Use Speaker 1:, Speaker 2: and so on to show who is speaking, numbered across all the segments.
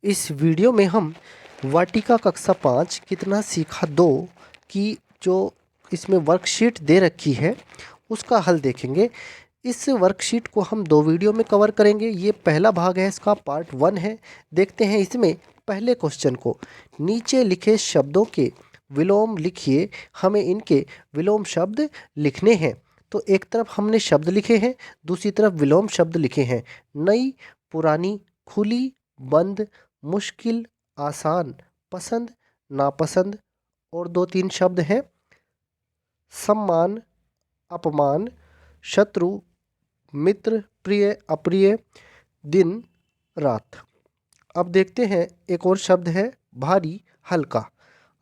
Speaker 1: इस वीडियो में हम वाटिका कक्षा 5 कितना सीखा 2 की जो इसमें वर्कशीट दे रखी है उसका हल देखेंगे। इस वर्कशीट को हम 2 वीडियो में कवर करेंगे। ये पहला भाग है, इसका पार्ट 1 है। देखते हैं इसमें पहले क्वेश्चन को। नीचे लिखे शब्दों के विलोम लिखिए, हमें इनके विलोम शब्द लिखने हैं। तो एक तरफ हमने शब्द लिखे हैं, दूसरी तरफ विलोम शब्द लिखे हैं। नई, पुरानी, खुली, बंद, मुश्किल, आसान, पसंद, नापसंद। और 2-3 शब्द हैं सम्मान, अपमान, शत्रु, मित्र, प्रिय, अप्रिय, दिन, रात। अब देखते हैं एक और शब्द है भारी, हल्का।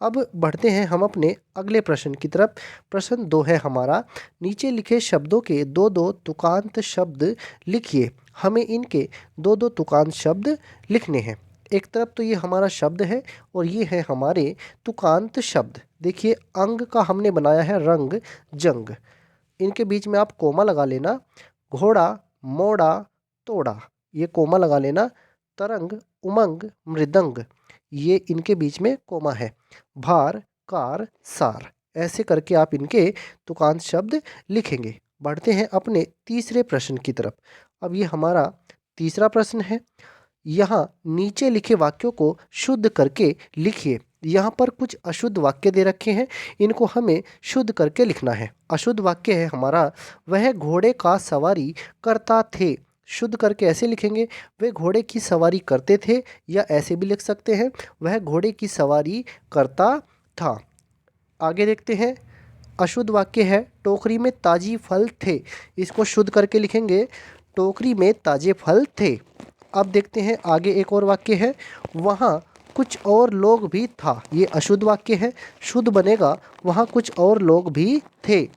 Speaker 1: अब बढ़ते हैं हम अपने अगले प्रश्न की तरफ। प्रश्न 2 है हमारा, नीचे लिखे शब्दों के 2-2 तुकांत शब्द लिखिए, हमें इनके 2-2 तुकांत शब्द लिखने हैं। एक तरफ तो ये हमारा शब्द है और ये है हमारे तुकांत शब्द। देखिए अंग का हमने बनाया है रंग, जंग। इनके बीच में आप कोमा लगा लेना। घोड़ा, मोड़ा, तोड़ा, ये कोमा लगा लेना। तरंग, उमंग, मृदंग, ये इनके बीच में कोमा है। भार, कार, सार, ऐसे करके आप इनके तुकांत शब्द लिखेंगे। बढ़ते हैं अपने तीसरे प्रश्न की तरफ। अब ये हमारा तीसरा प्रश्न है। यहाँ नीचे लिखे वाक्यों को शुद्ध करके लिखिए। यहाँ पर कुछ अशुद्ध वाक्य दे रखे हैं, इनको हमें शुद्ध करके लिखना है। अशुद्ध वाक्य है हमारा, वह घोड़े का सवारी करता थे। शुद्ध करके ऐसे लिखेंगे, वे घोड़े की सवारी करते थे, या ऐसे भी लिख सकते हैं, वह घोड़े की सवारी करता था। आगे देखते हैं। अशुद्ध वाक्य है, टोकरी में ताजी फल थे। इसको शुद्ध करके लिखेंगे, टोकरी में ताजे फल थे। अब देखते हैं आगे एक और वाक्य है, वहाँ कुछ और लोग भी था। ये अशुद्ध वाक्य है, शुद्ध बनेगा वहाँ कुछ और लोग भी थे।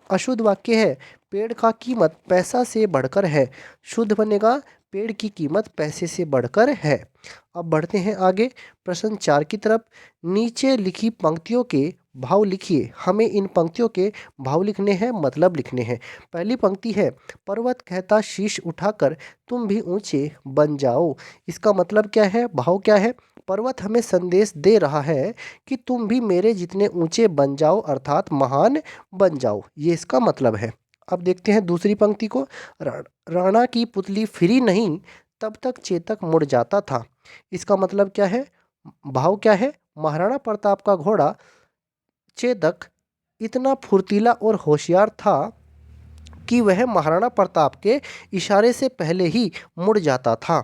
Speaker 1: अशुद्ध वाक्य है, पेड़ का कीमत पैसा से बढ़कर है। शुद्ध बनेगा, पेड़ की कीमत पैसे से बढ़कर है। अब बढ़ते हैं आगे प्रश्न 4 की तरफ। नीचे लिखी पंक्तियों के भाव लिखिए, हमें इन पंक्तियों के भाव लिखने हैं, मतलब लिखने हैं। पहली पंक्ति है, पर्वत कहता शीश उठाकर तुम भी ऊंचे बन जाओ। इसका मतलब क्या है, भाव क्या है? पर्वत हमें संदेश दे रहा है कि तुम भी मेरे जितने ऊंचे बन जाओ, अर्थात महान बन जाओ, ये इसका मतलब है। अब देखते हैं दूसरी पंक्ति को। राणा की पुतली फ्री नहीं, तब तक चेतक मुड़ जाता था। इसका मतलब क्या है, भाव क्या है? महाराणा प्रताप का घोड़ा चेतक इतना फुर्तीला और होशियार था कि वह महाराणा प्रताप के इशारे से पहले ही मुड़ जाता था।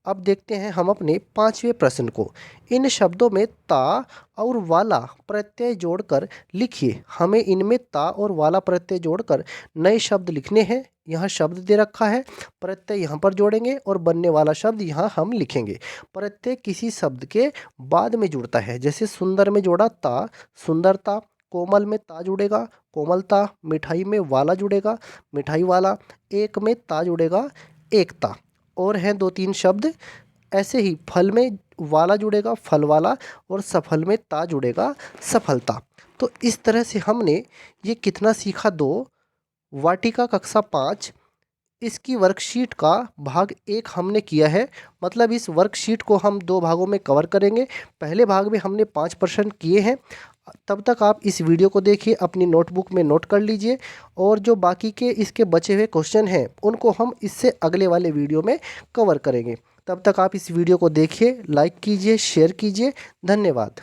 Speaker 1: अब देखते हैं हम अपने 5वें प्रश्न को। इन शब्दों में ता और वाला प्रत्यय जोड़कर लिखिए, हमें इनमें ता और वाला प्रत्यय जोड़कर नए शब्द लिखने हैं। यहाँ शब्द दे रखा है, प्रत्यय यहाँ पर जोड़ेंगे और बनने वाला शब्द यहाँ हम लिखेंगे। प्रत्यय किसी शब्द के बाद में जुड़ता है, जैसे सुंदर में जोड़ा ता, सुंदरता। कोमल में ता जुड़ेगा, कोमलता। मिठाई में वाला जुड़ेगा, मिठाई वाला। एक में ता जुड़ेगा, एकता। और हैं 2-3 शब्द ऐसे ही, फल में वाला जुड़ेगा, फल वाला। और सफल में ता जुड़ेगा, सफलता। तो इस तरह से हमने ये कितना सीखा 2 वाटिका कक्षा 5 इसकी वर्कशीट का भाग 1 हमने किया है। मतलब इस वर्कशीट को हम 2 भागों में कवर करेंगे। पहले भाग में हमने 5 प्रश्न किए हैं। तब तक आप इस वीडियो को देखिए, अपनी नोटबुक में नोट कर लीजिए, और जो बाकी के इसके बचे हुए क्वेश्चन हैं उनको हम इससे अगले वाले वीडियो में कवर करेंगे। तब तक आप इस वीडियो को देखिए, लाइक कीजिए, शेयर कीजिए। धन्यवाद।